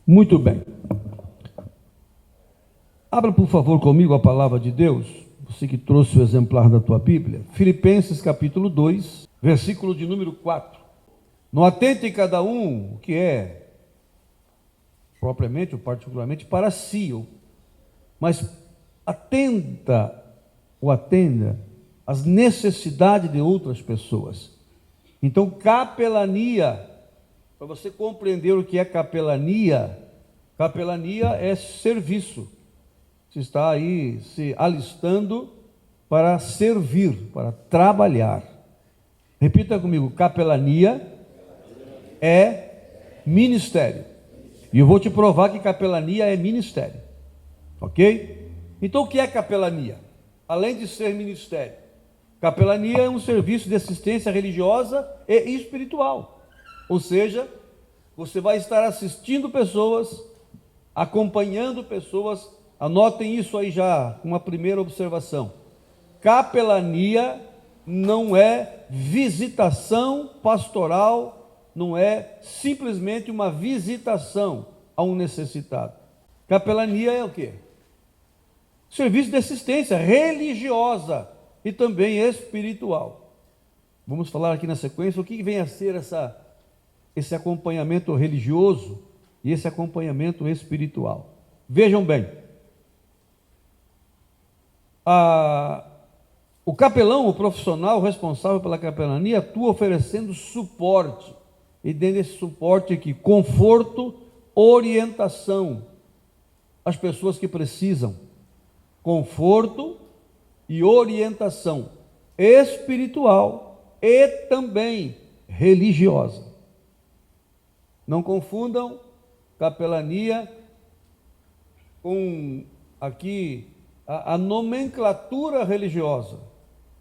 Muito bem. Abra, por favor, comigo a palavra de Deus, você que trouxe o exemplar da tua Bíblia. Filipenses capítulo 2, versículo de número 4. Não atente cada um o que é propriamente ou particularmente para si, mas atenda às necessidades de outras pessoas. Então, capelania, para você compreender o que é capelania, capelania é serviço. Você está aí se alistando para servir, para trabalhar. Repita comigo: capelania é ministério. E eu vou te provar que capelania é ministério. Ok? Então, o que é capelania? Além de ser ministério, capelania é um serviço de assistência religiosa e espiritual. Ou seja, você vai estar assistindo pessoas, acompanhando pessoas. Anotem isso aí já, uma primeira observação. Capelania não é visitação pastoral, não é simplesmente uma visitação a um necessitado. Capelania é o quê? Serviço de assistência religiosa e também espiritual. Vamos falar aqui na sequência o que vem a ser esse acompanhamento religioso e esse acompanhamento espiritual. Vejam bem. O capelão, o profissional responsável pela capelania, atua oferecendo suporte, e dentro desse suporte aqui, conforto, orientação às pessoas que precisam, conforto e orientação espiritual e também religiosa. Não confundam capelania com aqui a nomenclatura religiosa.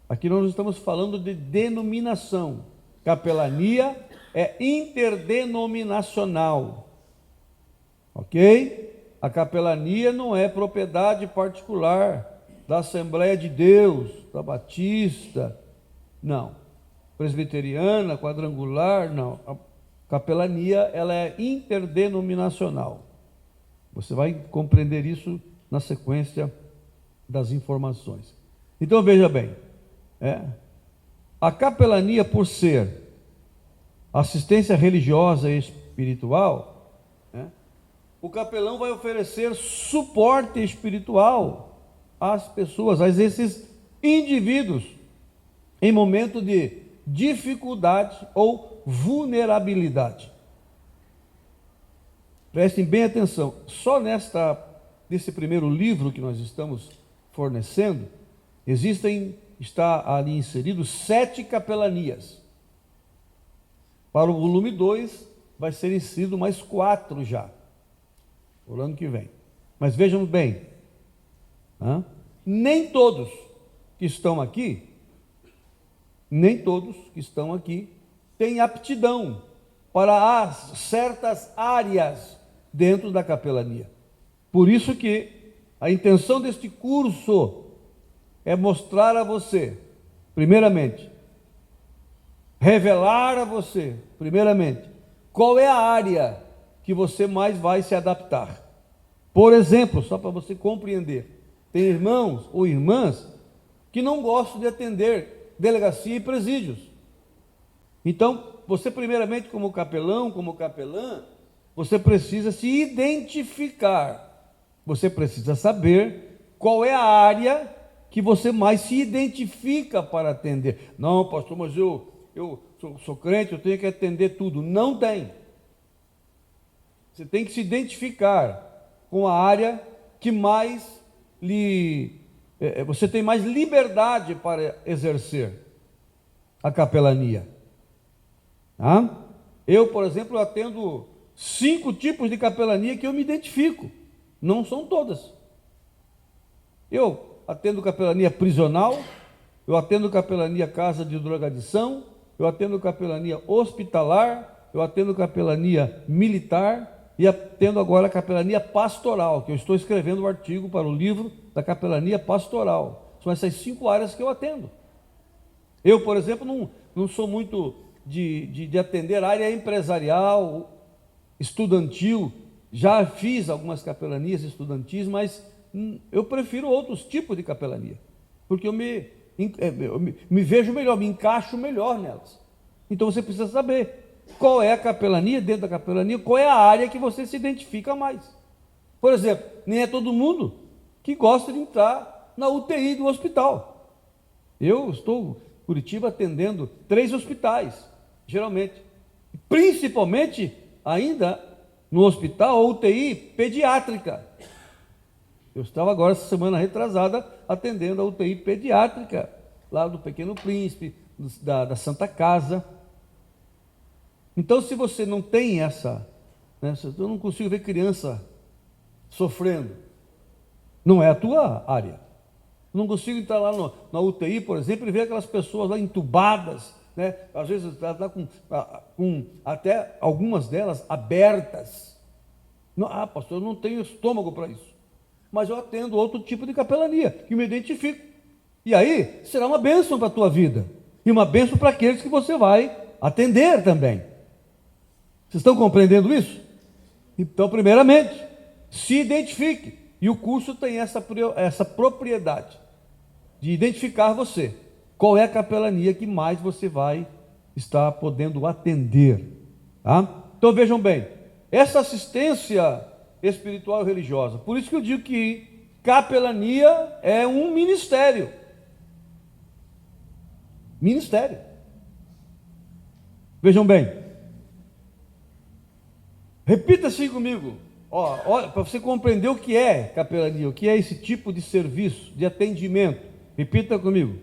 Aqui nós estamos falando de denominação. Capelania é interdenominacional. Ok? A capelania não é propriedade particular da Assembleia de Deus, da Batista, não. Presbiteriana, quadrangular, não. A capelania, ela é interdenominacional. Você vai compreender isso na sequência das informações. Então veja bem, a capelania, por ser assistência religiosa e espiritual, o capelão vai oferecer suporte espiritual às pessoas, a esses indivíduos, em momento de dificuldade ou vulnerabilidade. Prestem bem atenção, só nesse primeiro livro que nós estamos fornecendo, está ali inserido 7 capelanias. Para o volume 2, vai ser inserido mais 4 já, o ano que vem. Mas vejam bem, nem todos que estão aqui têm aptidão para certas áreas dentro da capelania. Por isso que a intenção deste curso é mostrar a você, primeiramente, revelar a você, primeiramente, qual é a área que você mais vai se adaptar. Por exemplo, só para você compreender, tem irmãos ou irmãs que não gostam de atender delegacia e presídios. Então, você primeiramente como capelão, como capelã, você precisa se identificar. Você precisa saber qual é a área que você mais se identifica para atender. Não, pastor, mas eu sou crente, eu tenho que atender tudo. Não tem. Você tem que se identificar com a área que mais você tem mais liberdade para exercer a capelania. Eu, por exemplo, atendo 5 tipos de capelania que eu me identifico. Não são todas. Eu atendo capelania prisional, eu atendo capelania casa de drogadição, eu atendo capelania hospitalar, eu atendo capelania militar e atendo agora a capelania pastoral, que eu estou escrevendo um artigo para o livro da capelania pastoral. São essas 5 áreas que eu atendo. Eu, por exemplo, não sou muito de atender área empresarial, estudantil, Já fiz algumas capelanias estudantis, mas eu prefiro outros tipos de capelania, porque eu me vejo melhor, me encaixo melhor nelas. Então você precisa saber qual é a capelania, dentro da capelania, qual é a área que você se identifica mais. Por exemplo, nem é todo mundo que gosta de entrar na UTI do hospital. Eu estou em Curitiba atendendo 3 hospitais, geralmente, principalmente ainda no hospital, a UTI pediátrica. Eu estava agora, essa semana retrasada, atendendo a UTI pediátrica, lá do Pequeno Príncipe, da Santa Casa. Então, se você não tem essa, né, eu não consigo ver criança sofrendo, não é a tua área. Eu não consigo entrar lá na UTI, por exemplo, e ver aquelas pessoas lá entubadas, né? Às vezes está com até algumas delas abertas. Não, pastor, eu não tenho estômago para isso. Mas eu atendo outro tipo de capelania, que me identifico. E aí, será uma bênção para a tua vida. E uma bênção para aqueles que você vai atender também. Vocês estão compreendendo isso? Então, primeiramente, se identifique. E o curso tem essa propriedade de identificar você. Qual é a capelania que mais você vai estar podendo atender. Tá? Então, vejam bem, essa assistência espiritual e religiosa, por isso que eu digo que capelania é um ministério. Ministério. Vejam bem, repita assim comigo, olha, para você compreender o que é capelania, o que é esse tipo de serviço, de atendimento. Repita comigo: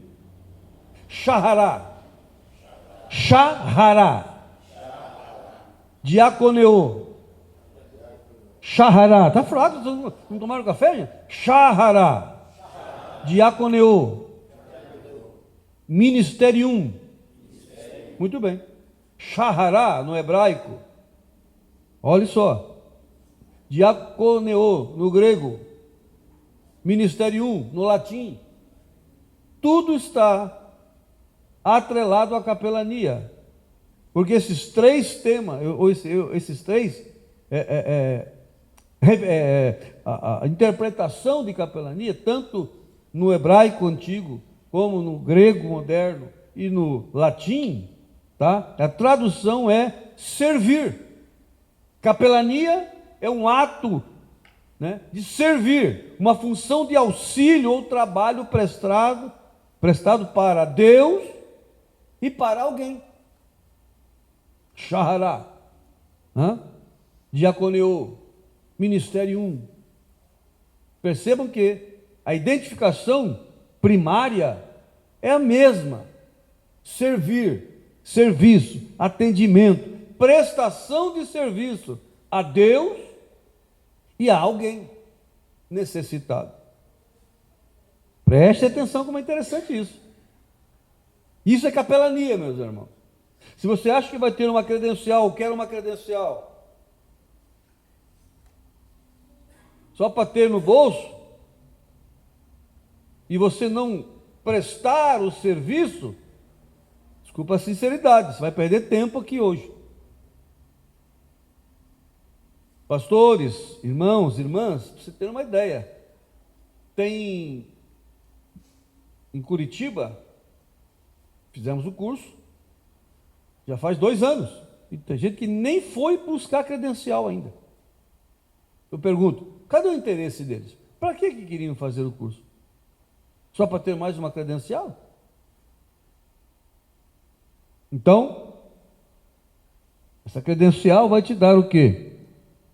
Shahará, Shahará, Diaconeô, Shahará. Está fraco, não tomaram café, gente? Shahará, Diaconeô, Ministerium. Muito bem. Shahará no hebraico, olha só, Diaconeô no grego, Ministerium no latim, tudo está atrelado à capelania, porque esses 3 temas, esses 3, a interpretação de capelania, tanto no hebraico antigo, como no grego moderno e no latim, tá? A tradução é servir. Capelania é um ato, né, de servir, uma função de auxílio ou trabalho prestado para Deus e para alguém. Shahará, Diaconeô, Ministerium. Percebam que a identificação primária é a mesma: servir, serviço, atendimento, prestação de serviço a Deus e a alguém necessitado. Preste atenção como é interessante isso. Isso é capelania, meus irmãos. Se você acha que vai ter uma credencial, quer uma credencial, só para ter no bolso, e você não prestar o serviço, desculpa a sinceridade, você vai perder tempo aqui hoje. Pastores, irmãos, irmãs, para você ter uma ideia, tem em Curitiba, fizemos o curso, já faz 2 anos, e tem gente que nem foi buscar credencial ainda. Eu pergunto, cadê o interesse deles? Para que queriam fazer o curso? Só para ter mais uma credencial? Então, essa credencial vai te dar o quê?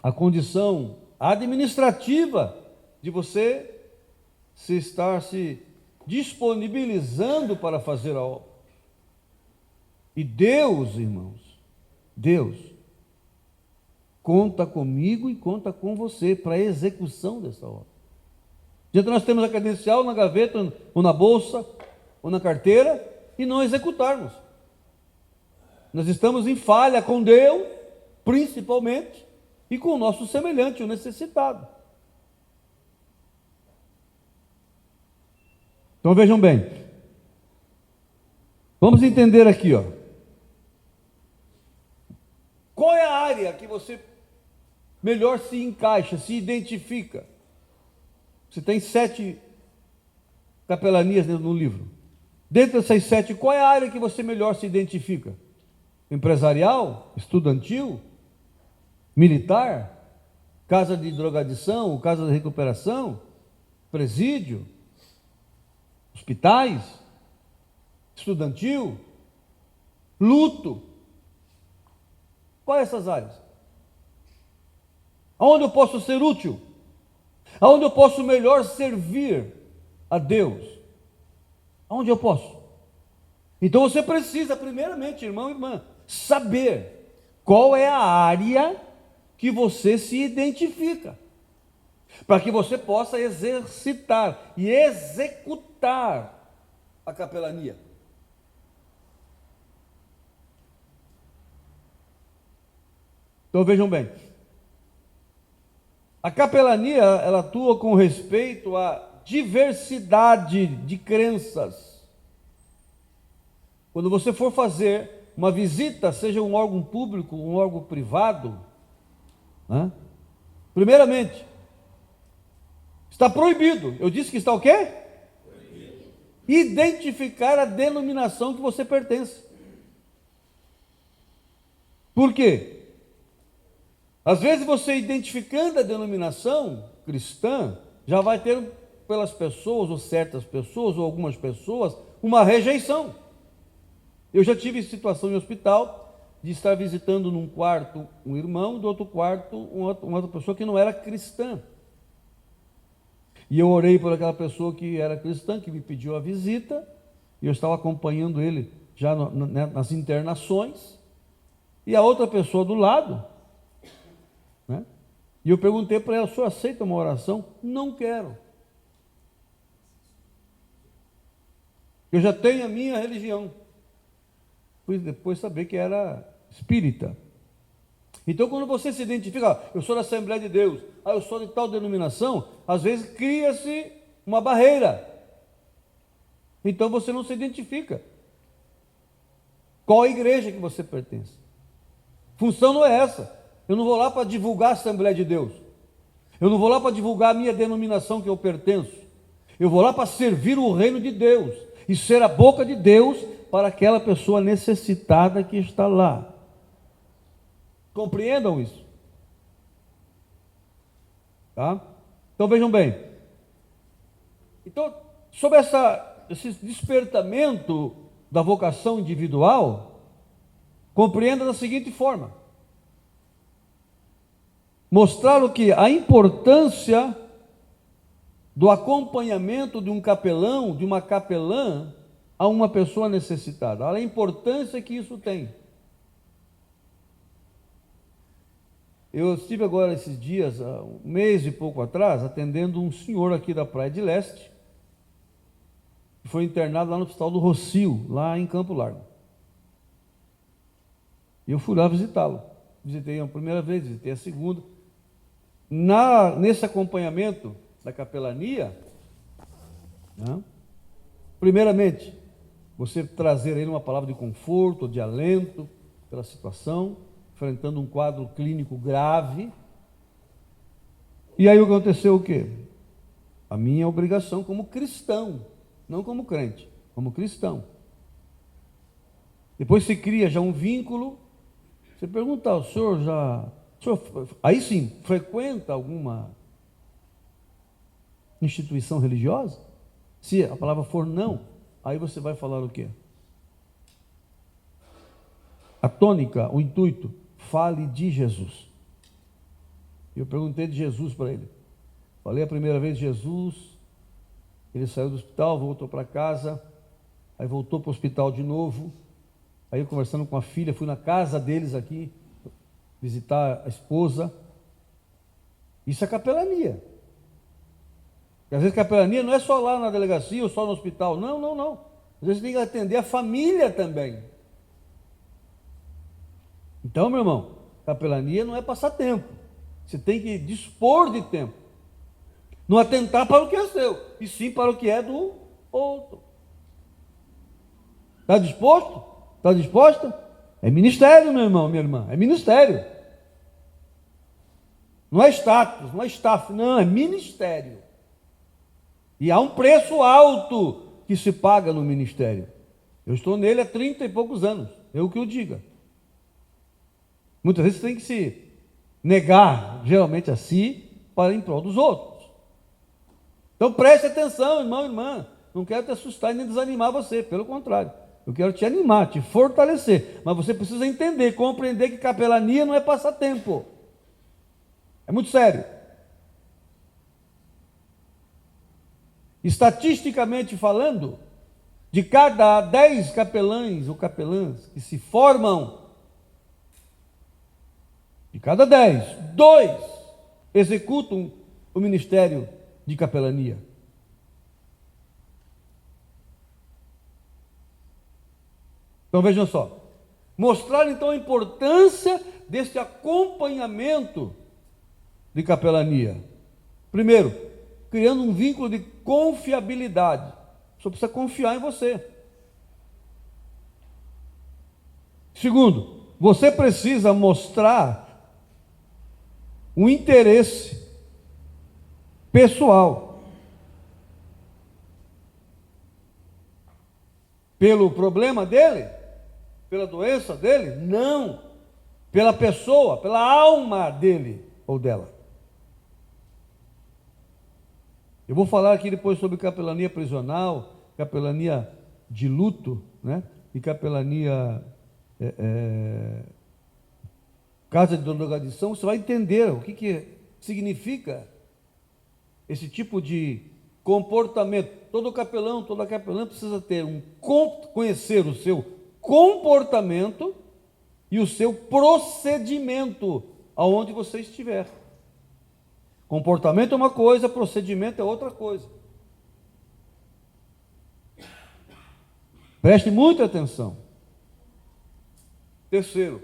A condição administrativa de você estar se disponibilizando para fazer a obra. E Deus, irmãos, Deus conta comigo e conta com você para a execução dessa obra. Então nós temos a credencial na gaveta, ou na bolsa, ou na carteira, e não executarmos. Nós estamos em falha com Deus, principalmente, e com o nosso semelhante, o necessitado. Então vejam bem, vamos entender aqui, qual é a área que você melhor se encaixa, se identifica? Você tem 7 capelanias no livro. Dentre dessas 7, qual é a área que você melhor se identifica? Empresarial? Estudantil? Militar? Casa de drogadição? Casa de recuperação? Presídio? Hospitais? Estudantil? Luto? Quais essas áreas? Aonde eu posso ser útil? Aonde eu posso melhor servir a Deus? Aonde eu posso? Então você precisa, primeiramente, irmão e irmã, saber qual é a área que você se identifica, para que você possa exercitar e executar a capelania. Então vejam bem, a capelania, ela atua com respeito à diversidade de crenças. Quando você for fazer uma visita, seja um órgão público, um órgão privado, né? Primeiramente, está proibido. Eu disse que está o quê? Proibido. Identificar a denominação que você pertence. Por quê? Às vezes você identificando a denominação cristã, já vai ter pelas pessoas, ou certas pessoas, ou algumas pessoas, uma rejeição. Eu já tive situação em hospital, de estar visitando num quarto um irmão, do outro quarto uma outra pessoa que não era cristã. E eu orei por aquela pessoa que era cristã, que me pediu a visita, e eu estava acompanhando ele já nas internações, e a outra pessoa do lado, né? E eu perguntei para ela: o senhor aceita uma oração? Não quero. Eu já tenho a minha religião. Fui depois saber que era espírita. Então, quando você se identifica, eu sou da Assembleia de Deus, eu sou de tal denominação, às vezes cria-se uma barreira. Então você não se identifica. Qual a igreja que você pertence? Função não é essa. Eu não vou lá para divulgar a Assembleia de Deus. Eu não vou lá para divulgar a minha denominação que eu pertenço. Eu vou lá para servir o reino de Deus e ser a boca de Deus para aquela pessoa necessitada que está lá. Compreendam isso? Tá? Então vejam bem. Então, sobre esse despertamento da vocação individual, compreenda da seguinte forma: mostrar o que? A importância do acompanhamento de um capelão, de uma capelã, a uma pessoa necessitada. Olha a importância que isso tem. Eu estive agora esses dias, um mês e pouco atrás, atendendo um senhor aqui da Praia de Leste, que foi internado lá no Hospital do Rocio, lá em Campo Largo. E eu fui lá visitá-lo. Visitei a primeira vez, visitei a segunda. Nesse acompanhamento da capelania, né, primeiramente, você trazer a ele uma palavra de conforto, de alento pela situação, enfrentando um quadro clínico grave. E aí aconteceu o quê? A minha obrigação como cristão, não como crente, como cristão. Depois se cria já um vínculo. Você pergunta: o senhor aí sim, frequenta alguma instituição religiosa? Se a palavra for não, aí você vai falar o quê? A tônica, o intuito: fale de Jesus. Eu perguntei de Jesus para ele. Falei a primeira vez de Jesus, ele saiu do hospital, voltou para casa, aí voltou para o hospital de novo. Aí eu conversando com a filha, fui na casa deles aqui, visitar a esposa. Isso é capelania. E às vezes capelania não é só lá na delegacia ou só no hospital. Não, não, não. Às vezes tem que atender a família também. Então, meu irmão, capelania não é passar tempo. Você tem que dispor de tempo. Não atentar para o que é seu, e sim para o que é do outro. Está disposto? Está disposta? É ministério, meu irmão, minha irmã. É ministério. Não é status, não é staff, não, é ministério. E há um preço alto que se paga no ministério. Eu estou nele há 30 e poucos anos, eu que o diga. Muitas vezes tem que se negar, geralmente a si, para em prol dos outros. Então preste atenção, irmão e irmã. Não quero te assustar e nem desanimar você, pelo contrário. Eu quero te animar, te fortalecer. Mas você precisa entender, compreender que capelania não é passatempo. É muito sério. Estatisticamente falando, de cada 10 capelães ou capelãs que se formam, de cada 10, 2 executam o ministério de capelania. Então vejam só, mostrar então a importância desse acompanhamento de capelania. Primeiro, criando um vínculo de confiabilidade. Só precisa confiar em você. Segundo, você precisa mostrar um interesse pessoal pelo problema dele, pela doença dele? Não. Pela pessoa, pela alma dele ou dela. Eu vou falar aqui depois sobre capelania prisional, capelania de luto, né? E capelania casa de drogadição. Você vai entender o que significa esse tipo de comportamento. Todo capelão, toda capelã precisa ter conhecer o seu comportamento e o seu procedimento aonde você estiver. Comportamento é uma coisa, procedimento é outra coisa. Preste muita atenção. Terceiro,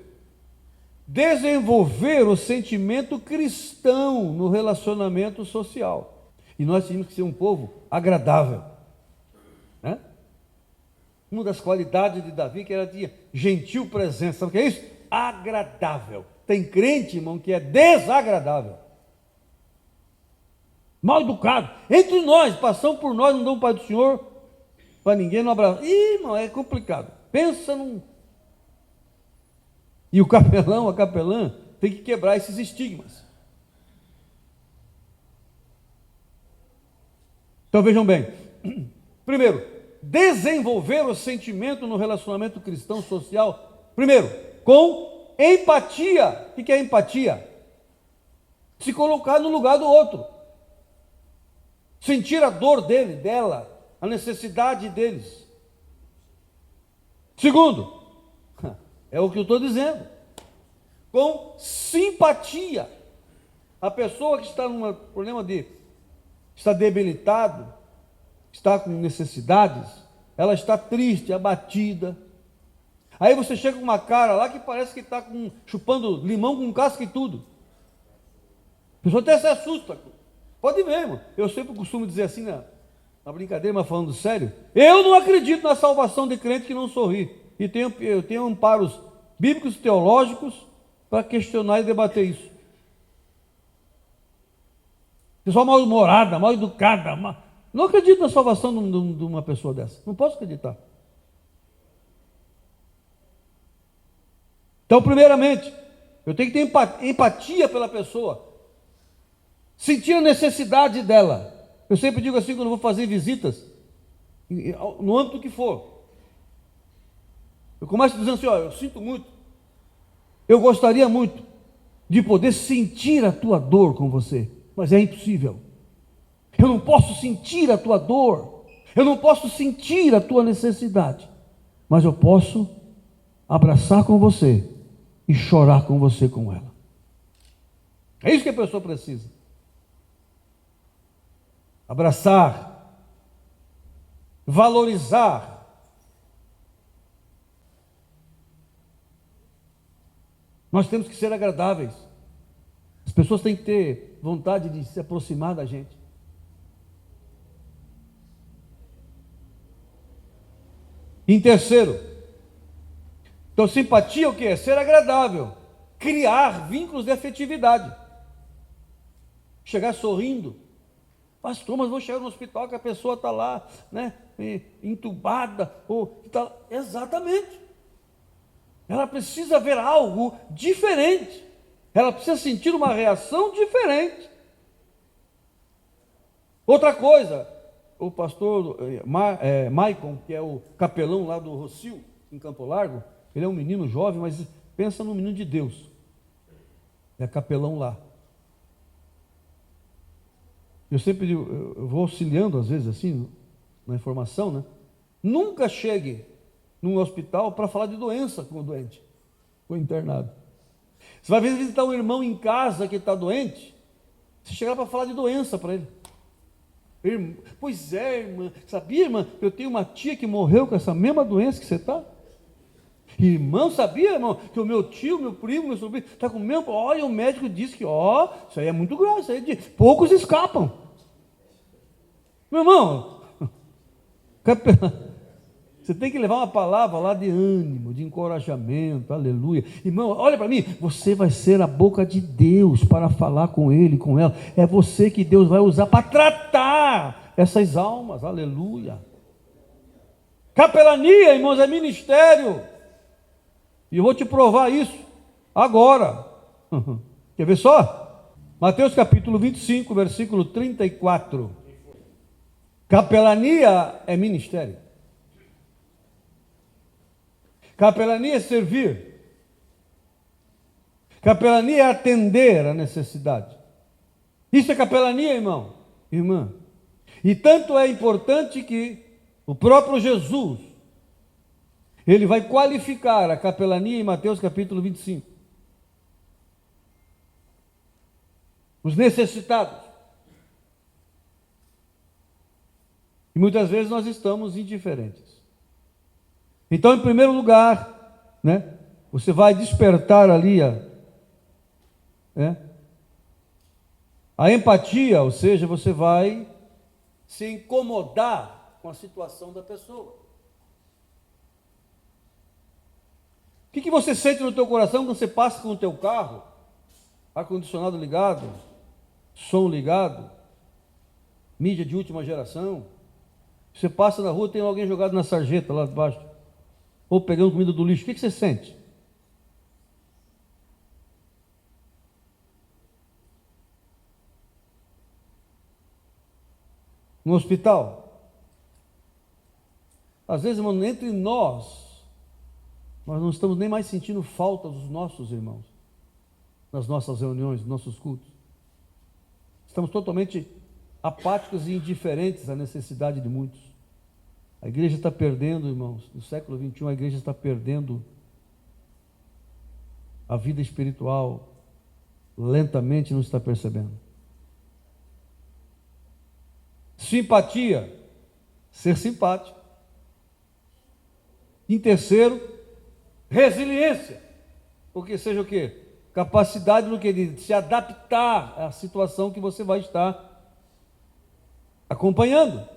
desenvolver o sentimento cristão no relacionamento social. E nós tínhamos que ser um povo agradável, né? Uma das qualidades de Davi que era de gentil presença. Sabe o que é isso? Agradável. Tem crente, irmão, que é desagradável, mal educado. Entre nós, passam por nós, não dão Pai do Senhor para ninguém, não abraçam. Ih, irmão, é complicado. Pensa num... E o capelão, a capelã, tem que quebrar esses estigmas. Então vejam bem. Primeiro, desenvolver o sentimento no relacionamento cristão social. Primeiro, com empatia. O que é empatia? Se colocar no lugar do outro. Sentir a dor dele, dela, a necessidade deles. Segundo, é o que eu estou dizendo, com simpatia. A pessoa que está num problema está debilitado, está com necessidades, ela está triste, abatida. Aí você chega com uma cara lá que parece que está chupando limão com casca e tudo. A pessoa até se assusta. Pode ver, irmão. Eu sempre costumo dizer assim, na brincadeira, mas falando sério, eu não acredito na salvação de crente que não sorri. E eu tenho amparos bíblicos e teológicos para questionar e debater isso. Pessoal mal-humorada, mal-educada. Não acredito na salvação de uma pessoa dessa. Não posso acreditar. Então, primeiramente, eu tenho que ter empatia pela pessoa. Sentir a necessidade dela. Eu sempre digo assim, quando eu vou fazer visitas, no âmbito que for, eu começo dizendo assim, eu sinto muito, eu gostaria muito de poder sentir a tua dor com você, mas é impossível. Eu não posso sentir a tua dor, eu não posso sentir a tua necessidade, mas eu posso abraçar com você e chorar com você com ela. É isso que a pessoa precisa. Abraçar, valorizar. Nós temos que ser agradáveis. As pessoas têm que ter vontade de se aproximar da gente. Em terceiro, então simpatia é o que é? Ser agradável, criar vínculos de afetividade. chegar sorrindo. Pastor, mas vou chegar no hospital que a pessoa está lá, né, entubada, ou tá... Exatamente. Ela precisa ver algo diferente. Ela precisa sentir uma reação diferente. Outra coisa, o pastor Maicon, que é o capelão lá do Rocio, em Campo Largo, ele é um menino jovem, mas pensa num menino de Deus. É capelão lá. Eu sempre digo, eu vou auxiliando às vezes assim, na informação, né? Nunca chegue num hospital para falar de doença com o doente, com o internado. Você vai visitar um irmão em casa que está doente, você chegar para falar de doença para ele. Pois é, irmã, sabia, irmã? Eu tenho uma tia que morreu com essa mesma doença que você está. Irmão, sabia, irmão, que o meu tio, meu primo, meu sobrinho, está com o mesmo. Olha, o médico disse que, isso aí é muito grave, isso aí poucos escapam. Meu irmão, você tem que levar uma palavra lá de ânimo, de encorajamento, aleluia. Irmão, olha para mim, você vai ser a boca de Deus para falar com ele, com ela. É você que Deus vai usar para tratar essas almas, aleluia. Capelania, irmãos, é ministério. E eu vou te provar isso agora. Quer ver só? Mateus capítulo 25, versículo 34. Capelania é ministério. Capelania é servir. Capelania é atender a necessidade. Isso é capelania, irmão, irmã. E tanto é importante que o próprio Jesus, ele vai qualificar a capelania em Mateus capítulo 25. Os necessitados. E muitas vezes nós estamos indiferentes. Então, em primeiro lugar, né, você vai despertar ali a empatia, ou seja, você vai se incomodar com a situação da pessoa. O que você sente no teu coração quando você passa com o teu carro, ar-condicionado ligado, som ligado, mídia de última geração? Você passa na rua, tem alguém jogado na sarjeta lá debaixo, ou pegando comida do lixo, o que você sente? No hospital, às vezes, irmão, entre nós não estamos nem mais sentindo falta dos nossos irmãos, nas nossas reuniões, nos nossos cultos. Estamos totalmente apáticos e indiferentes à necessidade de muitos. A igreja está perdendo, irmãos, no século XXI a igreja está perdendo a vida espiritual, lentamente, não está percebendo. Simpatia, ser simpático. Em terceiro, resiliência, porque seja o quê? Capacidade do que? De se adaptar à situação que você vai estar acompanhando.